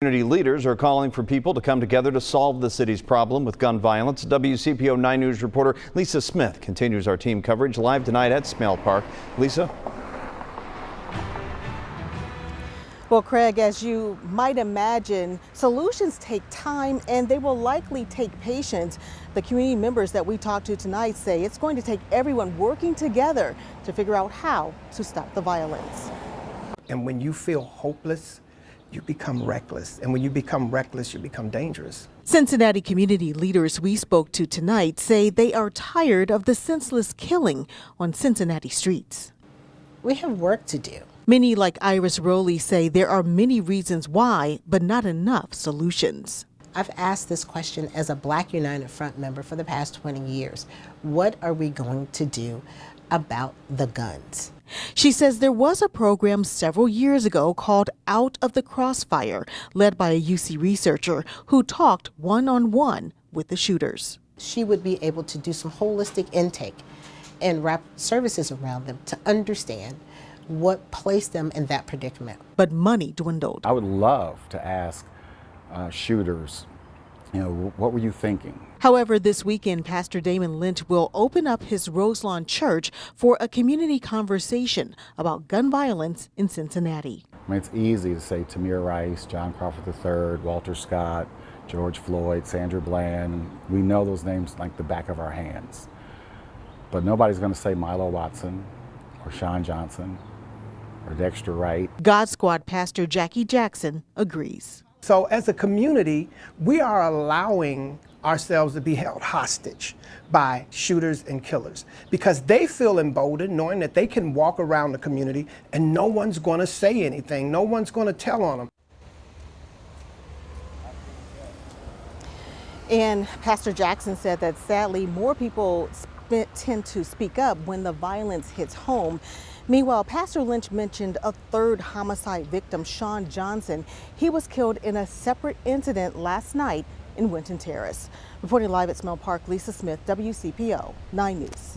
Community leaders are calling for people to come together to solve the city's problem with gun violence. WCPO 9 News reporter Lisa Smith continues our team coverage live tonight at Smale Park. Lisa? Well, Craig, as you might imagine, solutions take time and they will likely take patience. The community members that we talked to tonight say it's going to take everyone working together to figure out how to stop the violence. And when you feel hopeless, you become reckless. And when you become reckless, you become dangerous. Cincinnati community leaders we spoke to tonight say they are tired of the senseless killing on Cincinnati streets. We have work to do. Many, like Iris Rowley, say there are many reasons why, but not enough solutions. I've asked this question as a Black United Front member for the past 20 years. What are we going to do about the guns? She says there was a program several years ago called Out of the Crossfire, led by a UC researcher who talked one-on-one with the shooters. She would be able to do some holistic intake and wrap services around them to understand what placed them in that predicament. But money dwindled. I would love to ask shooters, what were you thinking? However, this weekend, Pastor Damon Lynch will open up his Roselawn Church for a community conversation about gun violence in Cincinnati. I mean, it's easy to say Tamir Rice, John Crawford III, Walter Scott, George Floyd, Sandra Bland. We know those names like the back of our hands. But nobody's going to say Milo Watson or Sean Johnson or Dexter Wright. God Squad Pastor Jackie Jackson agrees. So as a community, we are allowing ourselves to be held hostage by shooters and killers because they feel emboldened knowing that they can walk around the community and no one's going to say anything. No one's going to tell on them. And Pastor Jackson said that sadly more people tend to speak up when the violence hits home. Meanwhile, Pastor Lynch mentioned a third homicide victim, Sean Johnson. He was killed in a separate incident last night in Winton Terrace. Reporting live at Smale Park, Lisa Smith, WCPO 9 News.